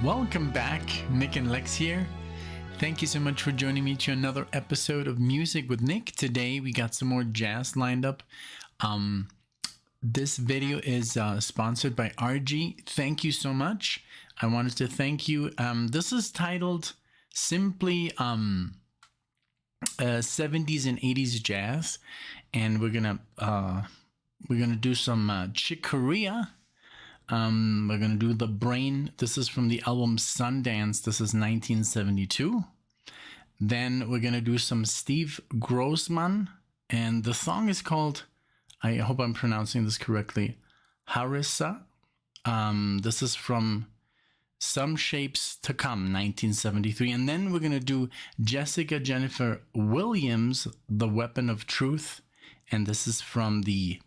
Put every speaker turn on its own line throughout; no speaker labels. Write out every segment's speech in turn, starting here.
Welcome back, NicknLex here. Thank you so much for joining me to another episode of Music with Nick. Today we got some more jazz lined up. This video is sponsored by RG. Thank you so much. I wanted to thank you. This is titled simply 70's and 80's jazz, and we're gonna do some Chick Corea. We're gonna do The Brain. This is from the album Sundance. This is 1972. Then we're gonna do some Steve Grossman, and the song is called, I hope I'm pronouncing this correctly, Harissa. This is from Some Shapes to Come, 1973. And then we're gonna do Jessica Jennifer Williams, The Weapon of Truth, and this is from the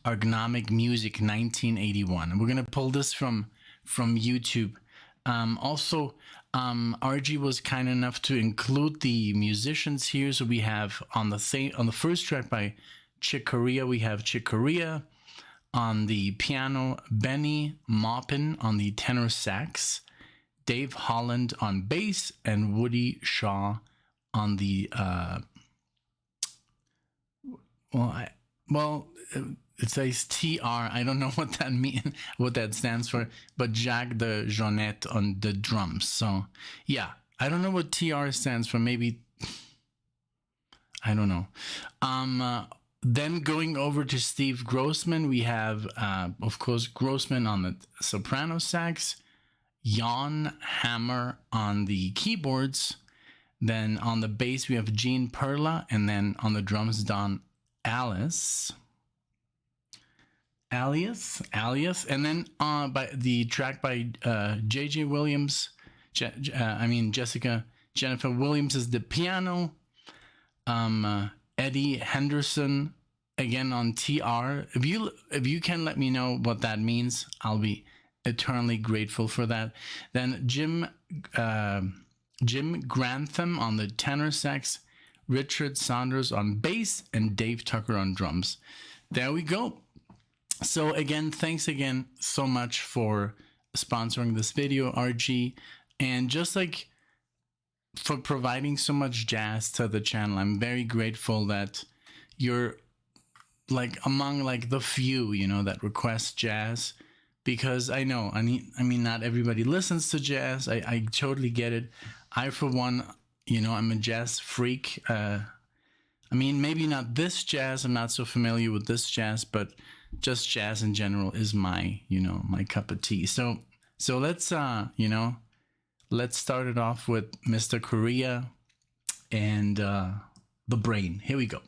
Orgonomic Music 1981. And we're gonna pull this from YouTube. Also, RG was kind enough to include the musicians here. So we have on the first track by Chick Corea, we have Chick Corea. On the piano, Benny Maupin on the tenor sax, Dave Holland on bass, and Woody Shaw on the it says TR. I don't know what that means, what that stands for, but Jacques de Jonette on the drums. So yeah, I don't know what TR stands for. Maybe I don't know. Then going over to Steve Grossman, we have of course Grossman on the soprano sax, Jan Hammer on the keyboards. Then on the bass we have Gene Perla, and then on the drums Don Alias, and then by the track by J.J. Williams, Jessica Jennifer Williams is the piano. Eddie Henderson again on TR. If you can let me know what that means, I'll be eternally grateful for that. Then Jim Grantham on the tenor sax, Richard Saunders on bass, and Dave Tucker on drums. There we go. So again, thanks again so much for sponsoring this video, RG, and just like for providing so much jazz to the channel. I'm very grateful that you're like among like the few, that request jazz, because I know, I mean, not everybody listens to jazz. I totally get it. I, for one, I'm a jazz freak. Maybe not this jazz. I'm not so familiar with this jazz, but just jazz in general is my, my cup of tea. So let's, let's start it off with Mr. Corea and The Brain. Here we go.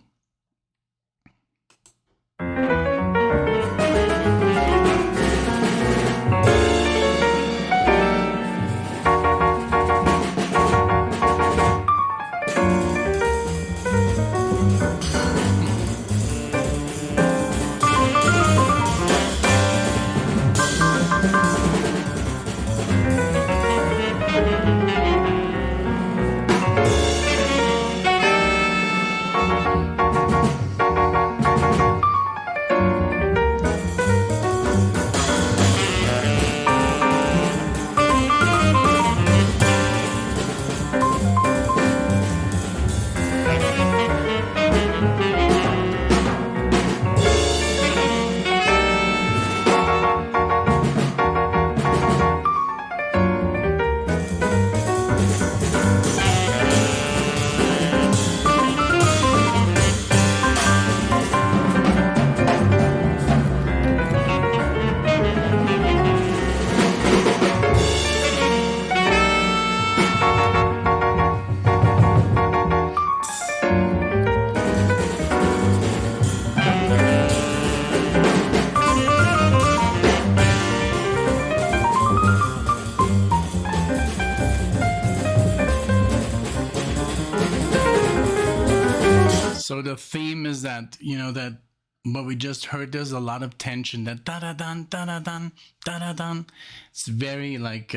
So the theme is that, that what we just heard, there's a lot of tension, that da-da-dun, da-da-dun, da-da-dun. It's very like,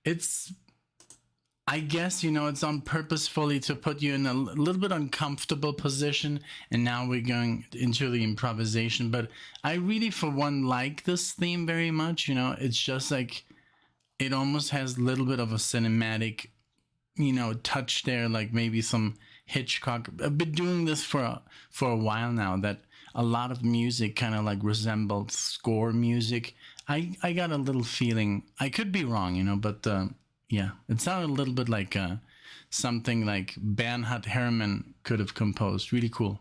it's, I guess, it's on purposefully to put you in a little bit uncomfortable position. And now we're going into the improvisation. But I really, for one, like this theme very much. It's just like, it almost has a little bit of a cinematic, touch there, like maybe some Hitchcock. I've been doing this for a while now, that a lot of music kind of like resembled score music. I got a little feeling, I could be wrong, but yeah, it sounded a little bit like something like Bernhard Herrmann could have composed. Really cool.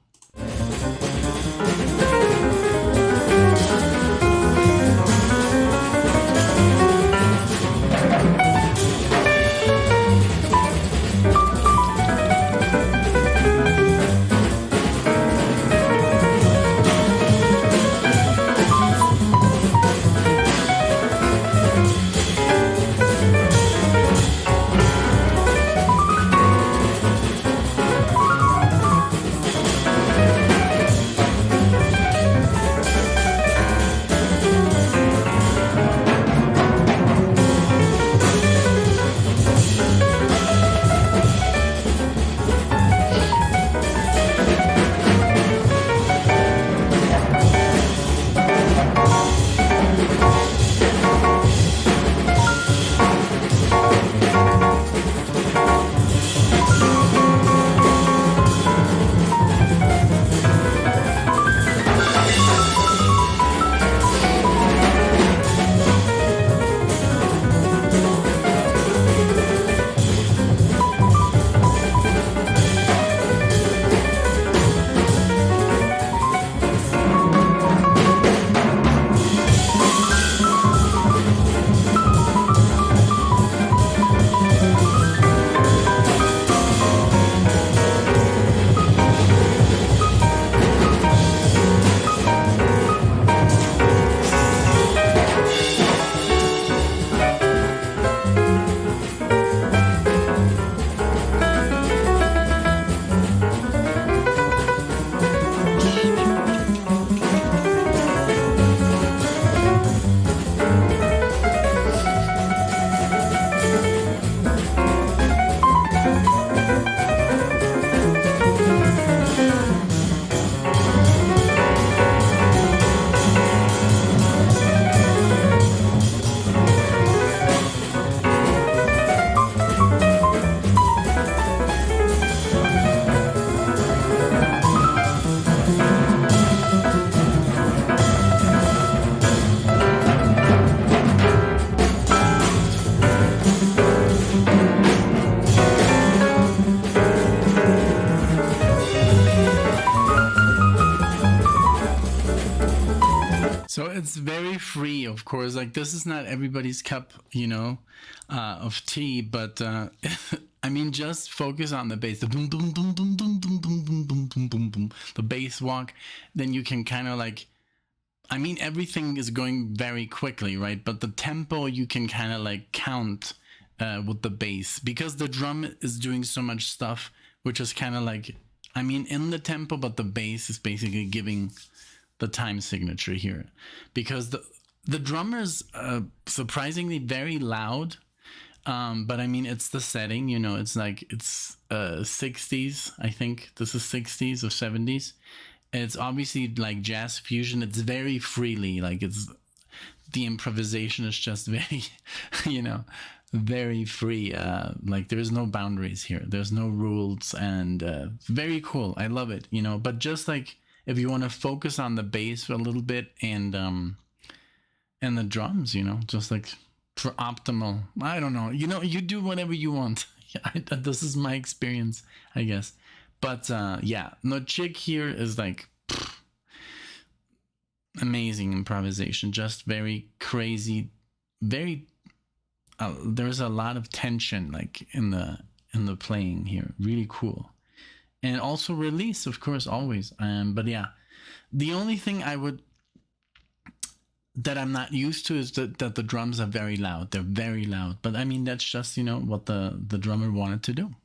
So it's very free, of course. Like, this is not everybody's cup, of tea, but I mean, just focus on the bass, the boom, boom, boom, boom, boom, boom, boom, boom, boom, boom, boom, boom, the bass walk. Then you can kind of like, I mean, everything is going very quickly, right? But the tempo you can kind of like count with the bass, because the drum is doing so much stuff, which is kind of like, I mean, in the tempo, but the bass is basically giving the time signature here, because the drummer's surprisingly very loud, but I mean, it's the setting, it's like, it's 60s, I think this is 60s or 70s. It's obviously like jazz fusion. It's very freely, like, it's, the improvisation is just very very free. Like, there's no boundaries here, there's no rules, and very cool. I love it, but just like, if you want to focus on the bass a little bit, and the drums, just like for optimal, I don't know, you do whatever you want. This is my experience, I guess. But yeah, no, Chick here is like amazing improvisation, just very crazy, very there's a lot of tension like in the playing here. Really cool. And also release, of course, always. But yeah, the only thing that I'm not used to is that the drums are very loud. They're very loud. But I mean, that's just, what the drummer wanted to do,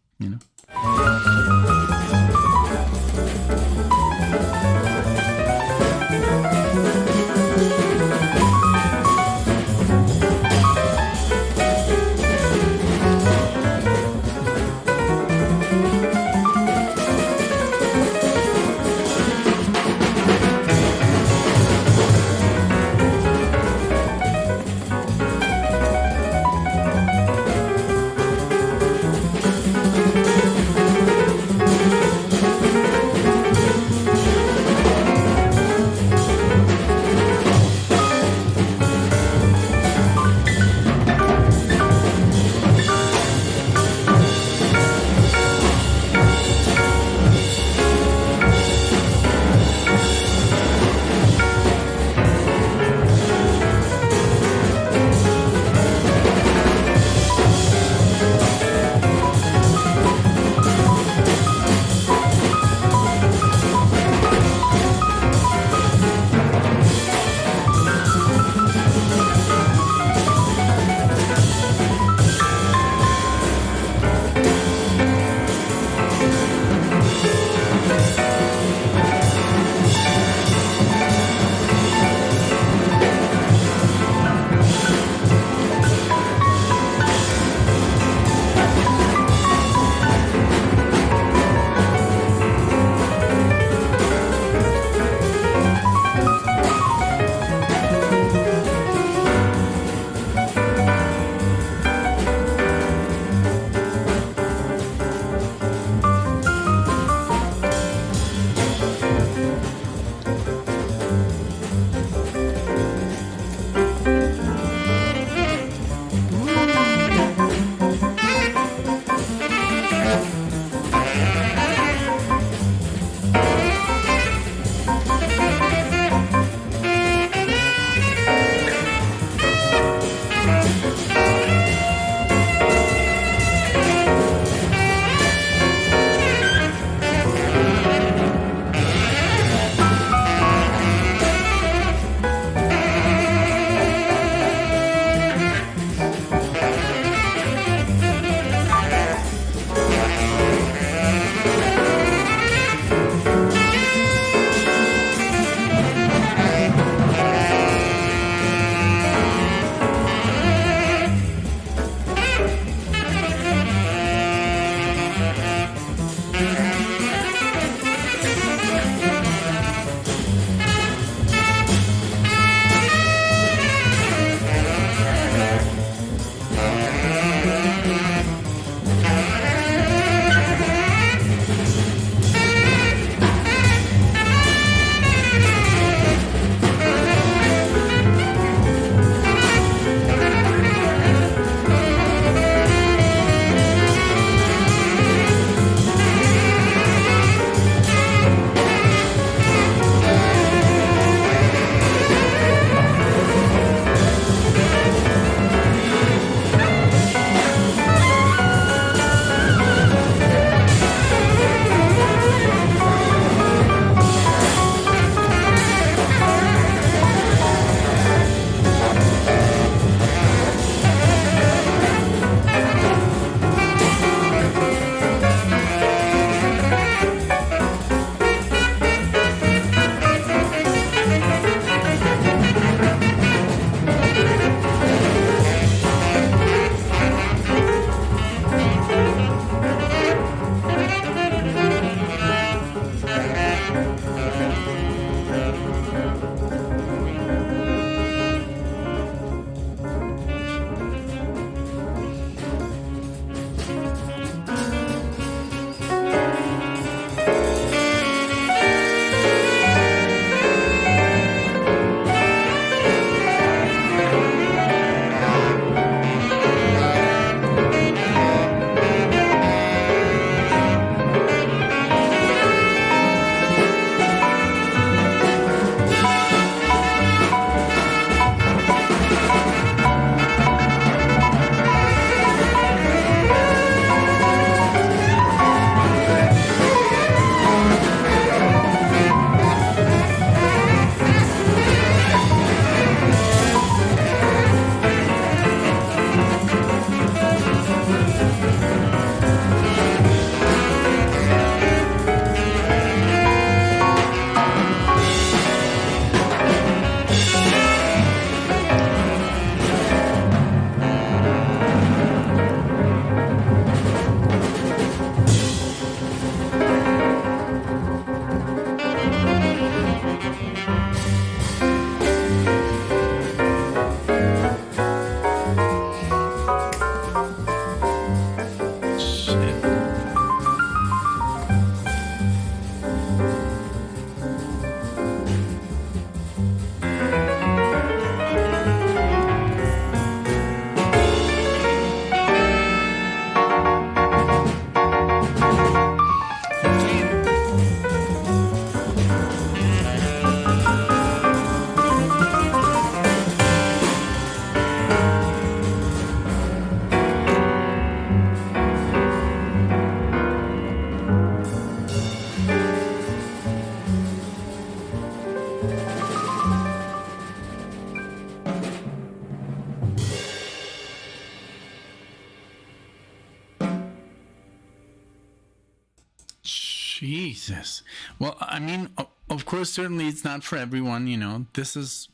Jesus. Well, I mean, of course, certainly it's not for everyone, you know. This is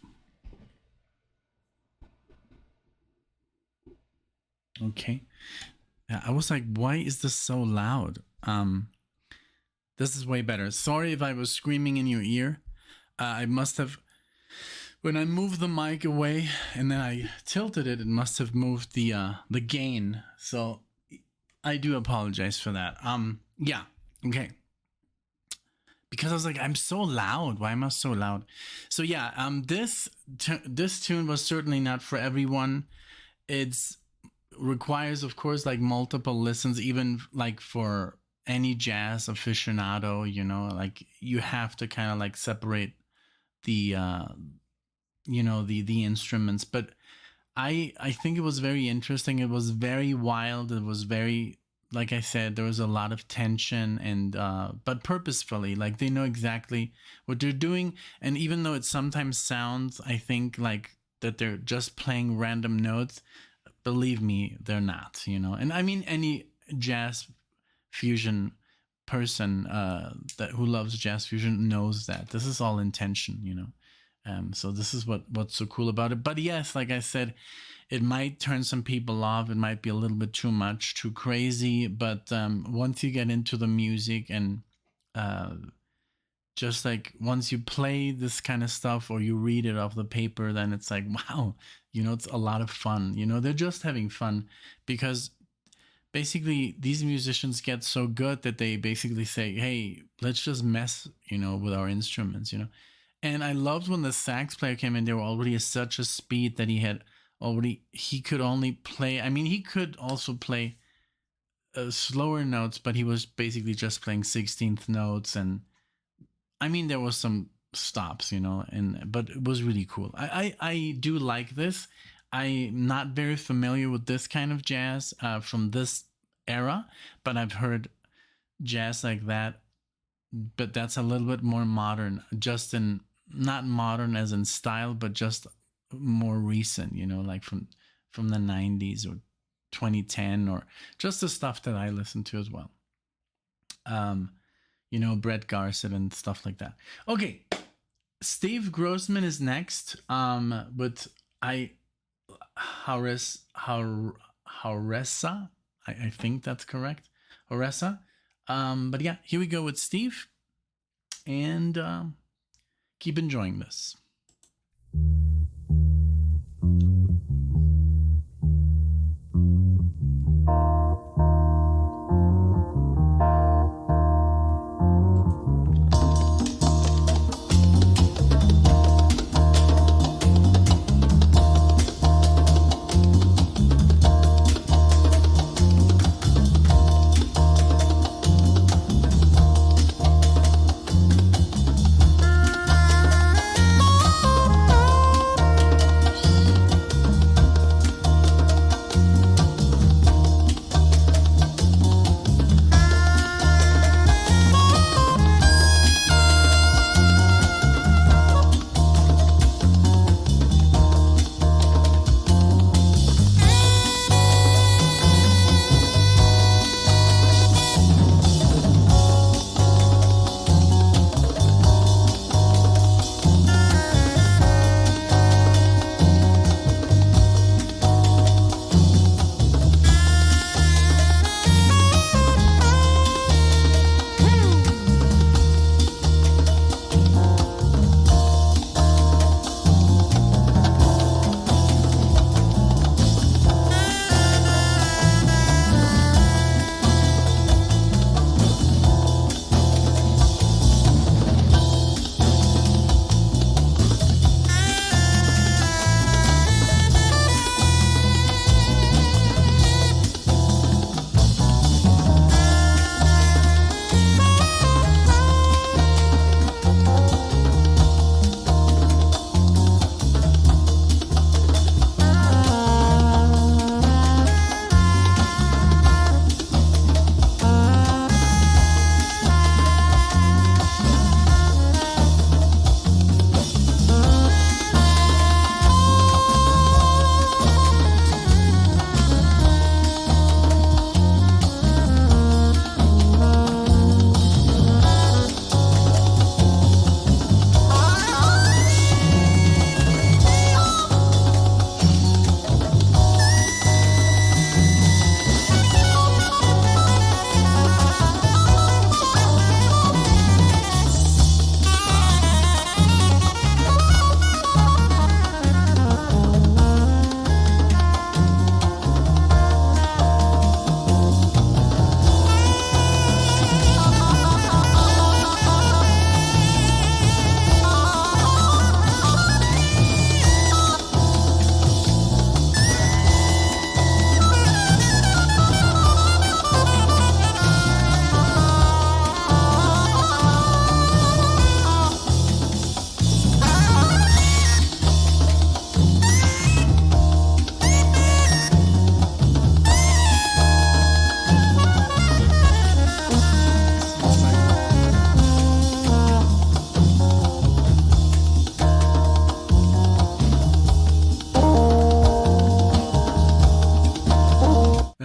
okay. Yeah, I was like, why is this so loud? This is way better. Sorry if I was screaming in your ear. I must have, when I moved the mic away and then I tilted it, it must have moved the gain. So I do apologize for that. Yeah, okay. Because I was like, I'm so loud. Why am I so loud? So yeah, this tune was certainly not for everyone. It's requires, of course, like multiple listens, even like for any jazz aficionado, you know, like you have to kind of like separate the you know, the instruments. But I think it was very interesting. It was very wild. It was very, like I said, there was a lot of tension, and but purposefully, like they know exactly what they're doing. And even though it sometimes sounds, I think, like that they're just playing random notes, believe me, they're not, you know. And I mean, any jazz fusion person that who loves jazz fusion knows that this is all intention, you know. So this is what's so cool about it. But yes, like I said, it might turn some people off. It might be a little bit too much, too crazy. But once you get into the music, and just like once you play this kind of stuff or you read it off the paper, then it's like, wow, you know, it's a lot of fun. You know, they're just having fun, because basically these musicians get so good that they basically say, hey, let's just mess, you know, with our instruments, you know. And I loved when the sax player came in, they were already at such a speed that he could only play, I mean, he could also play slower notes, but he was basically just playing 16th notes. And I mean, there was some stops, you know, but it was really cool. I do like this. I'm not very familiar with this kind of jazz from this era, but I've heard jazz like that, but that's a little bit more modern, just in, not modern as in style, but just more recent, you know, like from the 90s or 2010, or just the stuff that I listen to as well. You know, Brett Garsett and stuff like that. Okay, Steve Grossman is next with Harissa. I think that's correct. Haresah. But yeah, here we go with Steve. And keep enjoying this.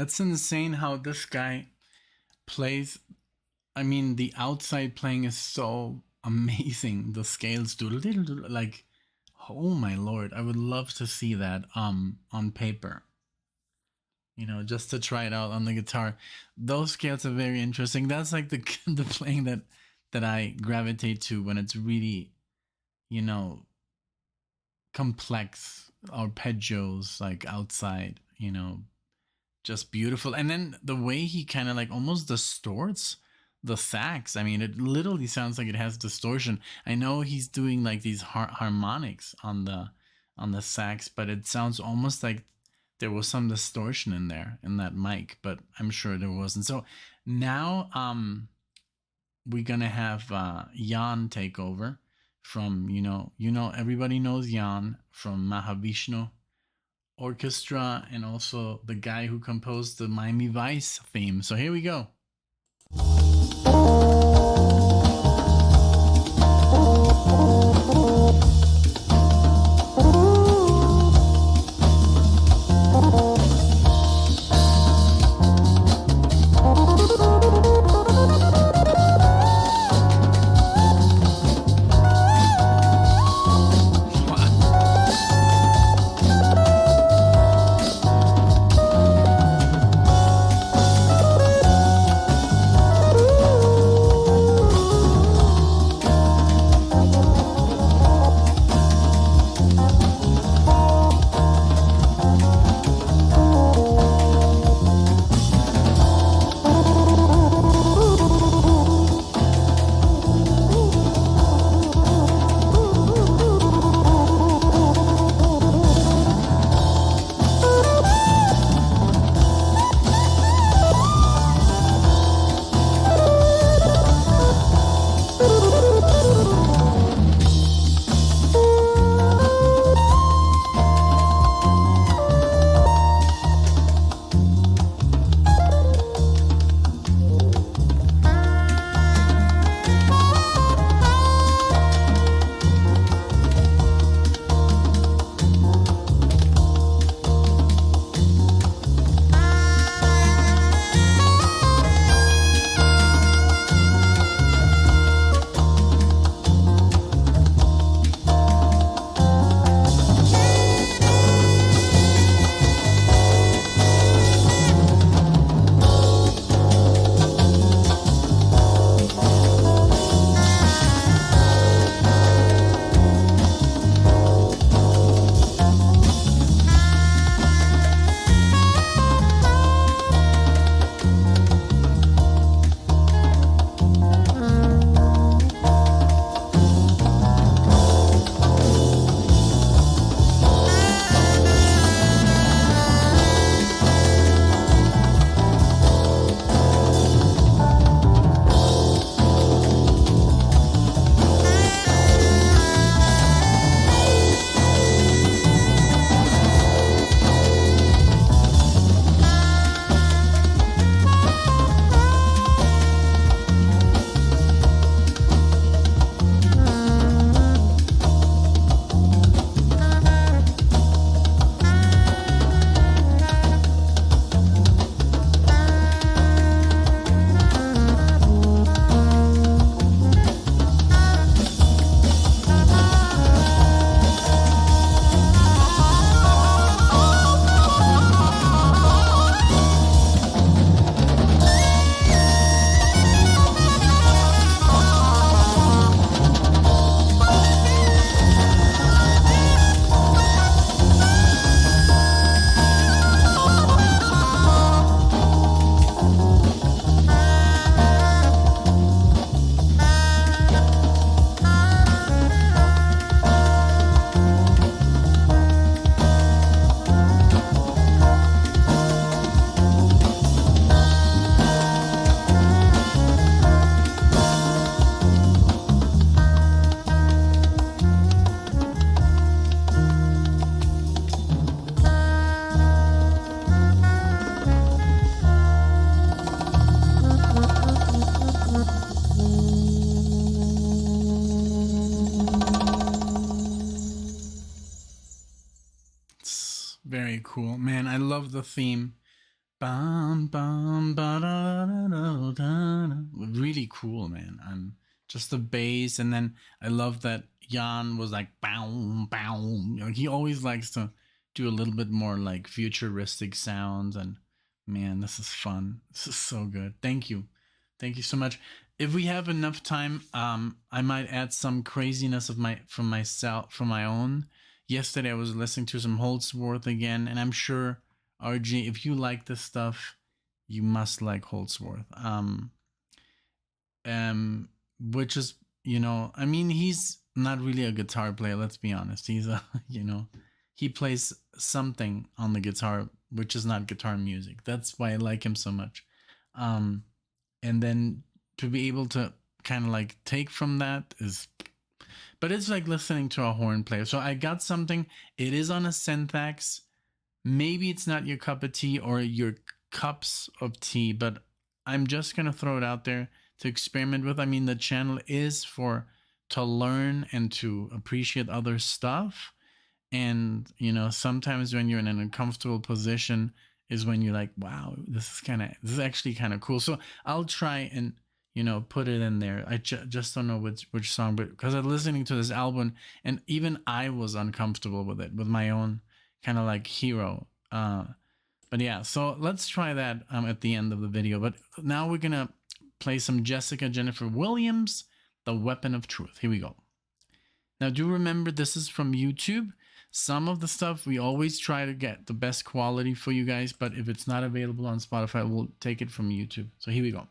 That's insane how this guy plays. I mean, the outside playing is so amazing. The scales do little like, oh my lord, I would love to see that on paper. You know, just to try it out on the guitar. Those scales are very interesting. That's like the the playing that I gravitate to when it's really, you know, complex arpeggios like outside, you know, just beautiful. And then the way he kind of like almost distorts the sax. I mean, it literally sounds like it has distortion. I know he's doing like these harmonics on the sax, but it sounds almost like there was some distortion in there in that mic, but I'm sure there wasn't. So now we're gonna have Jan take over from everybody knows Jan from Mahavishnu Orchestra and also the guy who composed the Miami Vice theme. So here we go. Very cool, man. I love the theme. Bum, bum, ba-da-da-da-da-da. Really cool, man. And just the bass, and then I love that Jan was like bow, bow. He always likes to do a little bit more like futuristic sounds, and man, this is fun. This is so good. Thank you so much. If we have enough time, I might add some craziness of my own. Yesterday, I was listening to some Holdsworth again, and I'm sure RG, if you like this stuff, you must like Holdsworth. Which is, I mean, he's not really a guitar player. Let's be honest. He's a, he plays something on the guitar, which is not guitar music. That's why I like him so much. And then to be able to kind of like take from that is, but it's like listening to a horn player. So I got something. It is on a Syntax. Maybe it's not your cup of tea or your cups of tea, but I'm just going to throw it out there to experiment with. I mean, the channel is to learn and to appreciate other stuff. And, sometimes when you're in an uncomfortable position is when you're like, wow, this is actually kind of cool. So I'll try and, put it in there. I just don't know which song, but because I'm listening to this album and even I was uncomfortable with it, with my own kind of like hero. But yeah, so let's try that at the end of the video. But now we're gonna play some Jennifer Williams, The Weapon of Truth. Here we go. Now do remember, this is from YouTube. Some of the stuff we always try to get the best quality for you guys, but if it's not available on Spotify, we'll take it from YouTube. So here we go.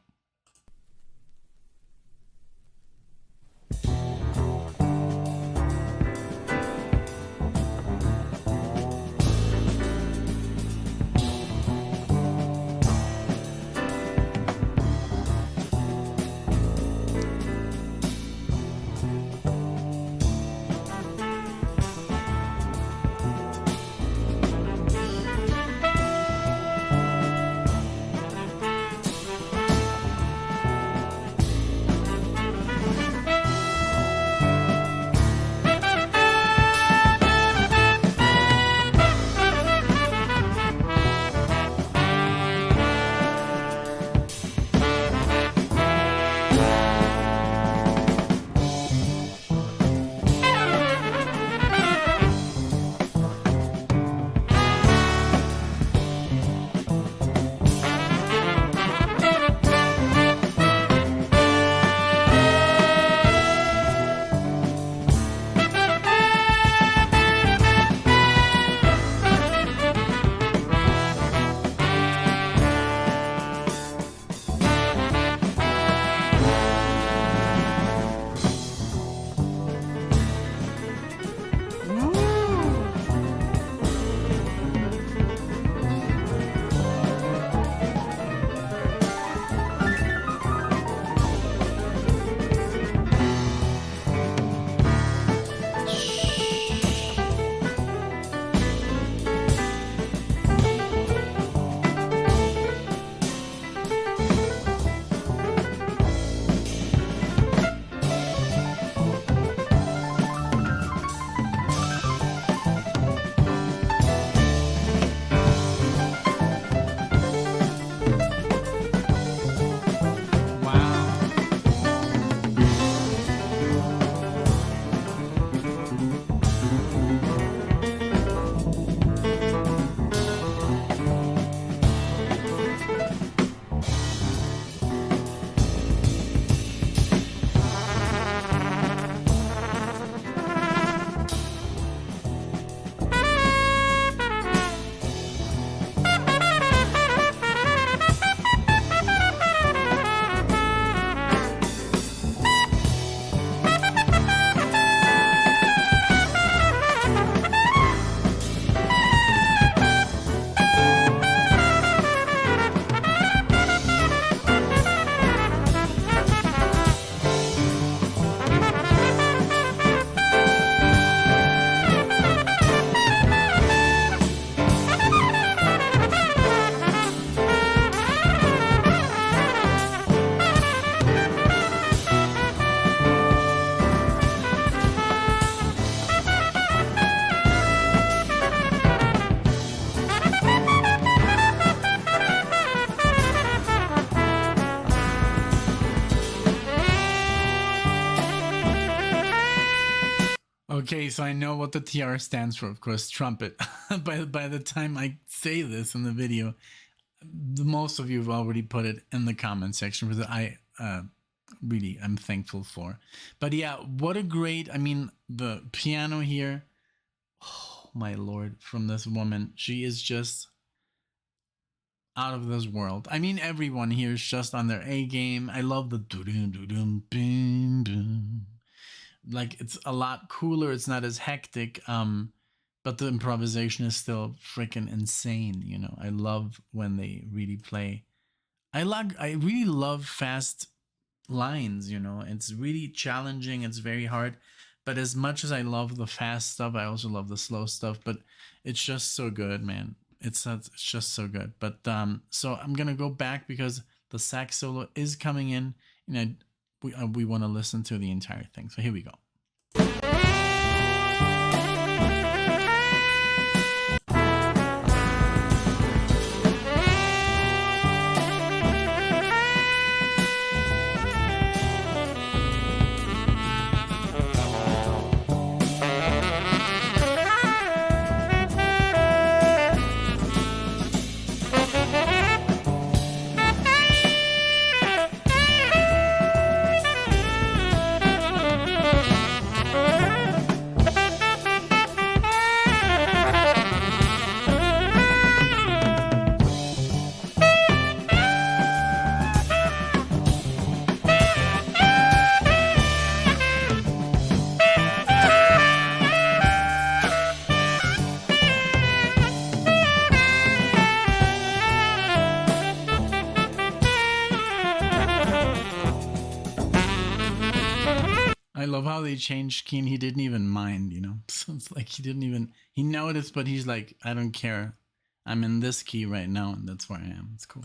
Okay, so I know what the TR stands for, of course, trumpet. By the time I say this in the video, most of you have already put it in the comment section, which I really am thankful for. But yeah, what a great, I mean, the piano here, oh my lord, from this woman, she is just out of this world. I mean, everyone here is just on their A game. I love the doo-doo, doo-doo, boom, boom. Like, it's a lot cooler. It's not as hectic. But the improvisation is still freaking insane. You know, I love when they really play. I really love fast lines. You know, it's really challenging. It's very hard. But as much as I love the fast stuff, I also love the slow stuff. But it's just so good, man. It's just so good. But so I'm gonna go back because the sax solo is coming in, and we want to listen to the entire thing. So here we go. I love how they changed key and he didn't even mind, you know? So it's like he noticed, but he's like, I don't care. I'm in this key right now, and that's where I am. It's cool.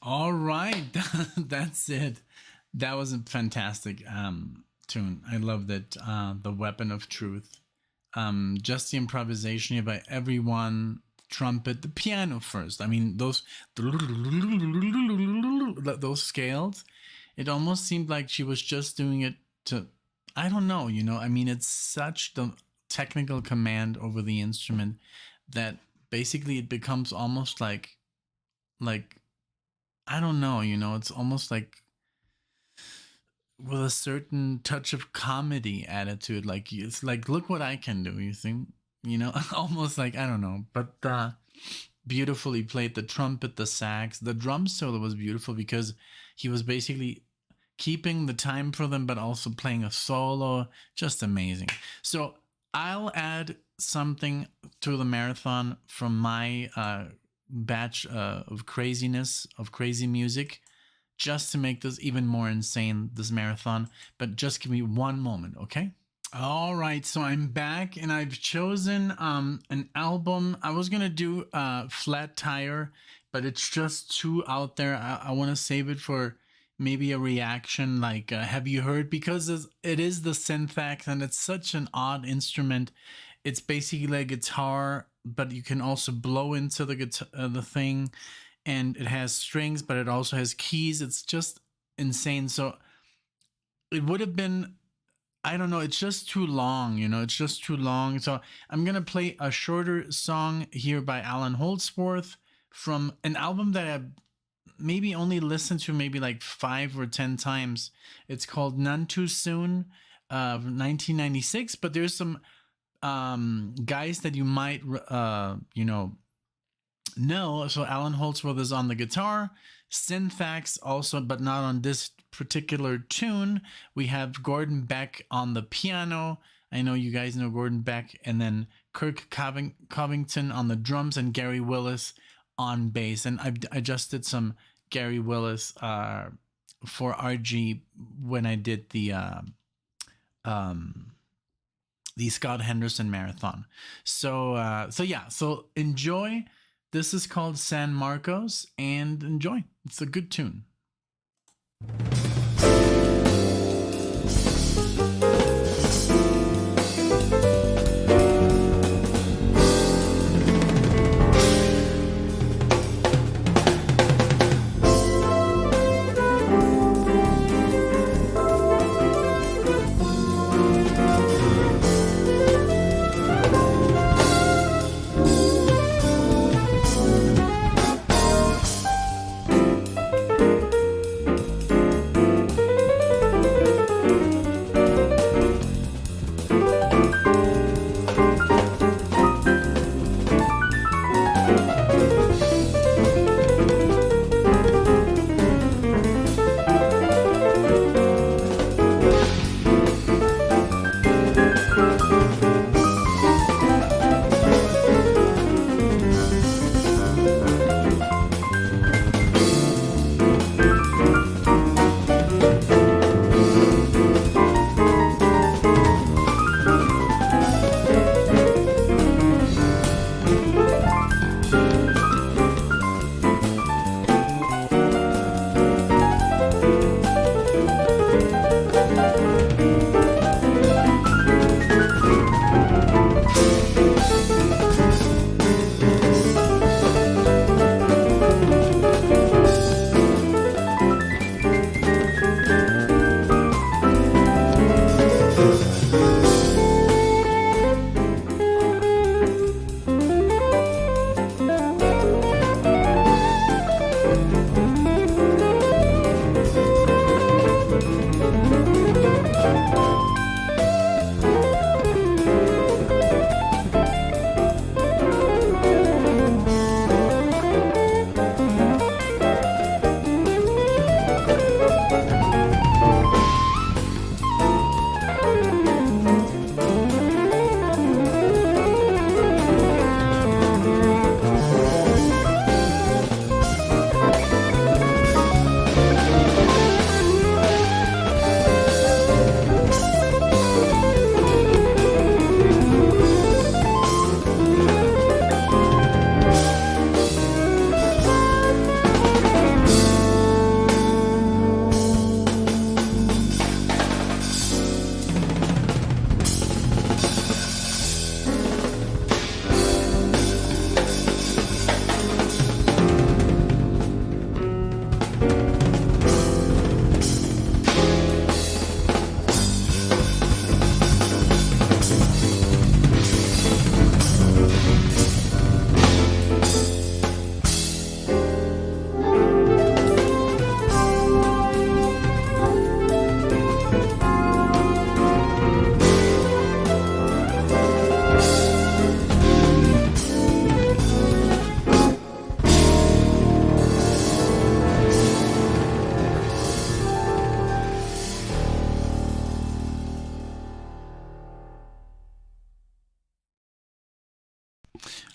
All right, that's it. That was a fantastic tune. I loved it. The Weapon of Truth. Just the improvisation here by everyone. Trumpet, the piano first. I mean, those scales. It almost seemed like she was just doing it to, I don't know, you know. I mean, it's such the technical command over the instrument that basically it becomes almost like I don't know, you know, it's almost like with a certain touch of comedy attitude. Like it's like, look what I can do. You think, almost like, I don't know, but beautifully played the trumpet, the sax, the drum solo was beautiful because he was basically keeping the time for them, but also playing a solo. Just amazing. So I'll add something to the marathon from my batch of craziness, of crazy music, just to make this even more insane, this marathon. But just give me one moment, okay? All right, so I'm back and I've chosen an album. I was gonna do Flat Tire, but it's just too out there. I want to save it for maybe a reaction like, have you heard? Because it is the syntax and it's such an odd instrument. It's basically a guitar, but you can also blow into the guitar, the thing, and it has strings, but it also has keys. It's just insane. So it would have been, I don't know, it's just too long, it's just too long. So I'm going to play a shorter song here by Alan Holdsworth from an album that I've maybe only listened to maybe like 5 or 10 times. It's called None Too Soon, 1996, but there's some guys that you might, know. So Alan Holdsworth is on the guitar, syntax also, but not on this particular tune. We have Gordon Beck on the piano. I know you guys know Gordon Beck, and then Kirk Covington on the drums and Gary Willis on bass. And I've adjusted some Gary Willis for RG when I did the Scott Henderson marathon. So enjoy. This is called San Marcos, and enjoy. It's a good tune.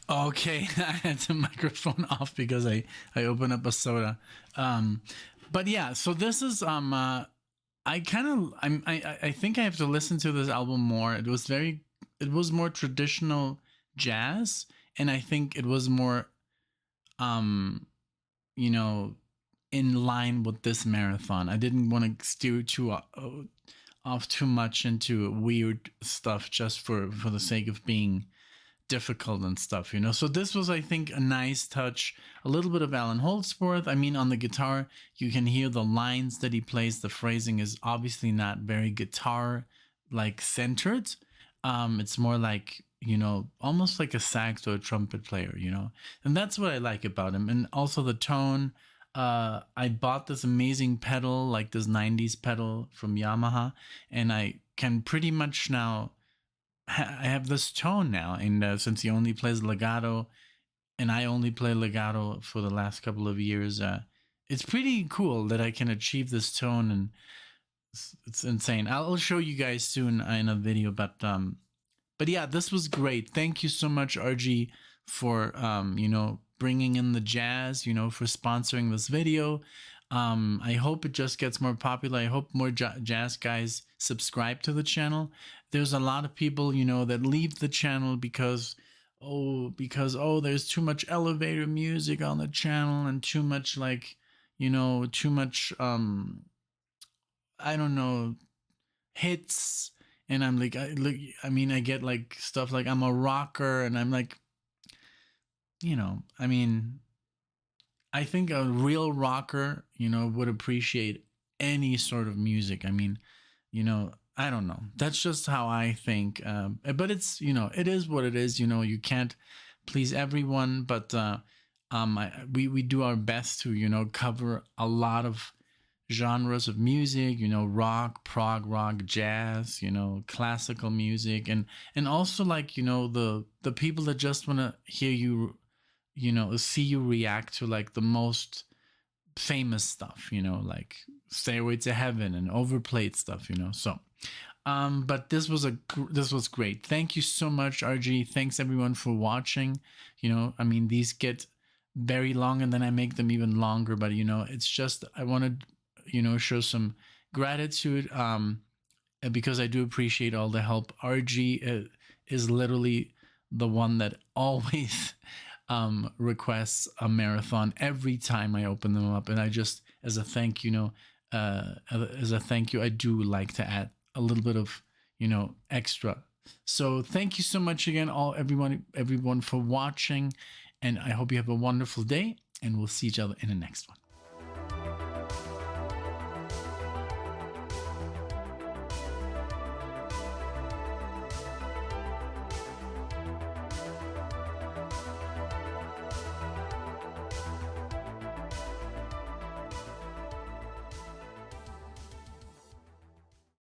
Okay, I had the microphone off because I opened up a soda. But yeah, so this is I kind of I think I have to listen to this album more. It was more traditional jazz, and I think it was more um you know, in line with this marathon. I didn't want to steer too off too much into weird stuff just for the sake of being difficult and stuff, you know. So this was, I think, a nice touch. A little bit of Alan Holdsworth. I mean, on the guitar, you can hear the lines that he plays. The phrasing is obviously not very guitar like centered. It's more like, you know, almost like a sax or a trumpet player, you know. And that's what I like about him. And also the tone. I bought this amazing pedal, like this 90's pedal from Yamaha, and I can pretty much now I have this tone now, and since he only plays legato, and I only play legato for the last couple of years, it's pretty cool that I can achieve this tone, and it's insane. I'll show you guys soon in a video, but yeah, this was great. Thank you so much, RG, for you know, bringing in the jazz, you know, for sponsoring this video. I hope it just gets more popular. I hope more jazz guys subscribe to the channel. There's a lot of people, you know, that leave the channel because there's too much elevator music on the channel and too much, like, you know, too much I don't know, hits. And I'm like, I mean, I get like stuff like I'm a rocker, and I'm like, you know, I mean, I think a real rocker, you know, would appreciate any sort of music. I mean, you know, I don't know. That's just how I think. But it's, you know, it is what it is. You know, you can't please everyone, but we do our best to, you know, cover a lot of genres of music, you know, rock, prog rock, jazz, you know, classical music, and also, like, you know, the people that just want to hear you, you know, see you react to like the most famous stuff, you know, like Stairway to Heaven and overplayed stuff, you know. So but this was great. Thank you so much, RG. Thanks everyone for watching. You know, I mean, these get very long and then I make them even longer, but you know, it's just I want to, you know, show some gratitude because I do appreciate all the help. RG is literally the one that always requests a marathon every time I open them up, and I just, as a thank you, as a thank you, I do like to add a little bit of, you know, extra. So thank you so much again, everyone for watching, and I hope you have a wonderful day, and we'll see each other in the next one.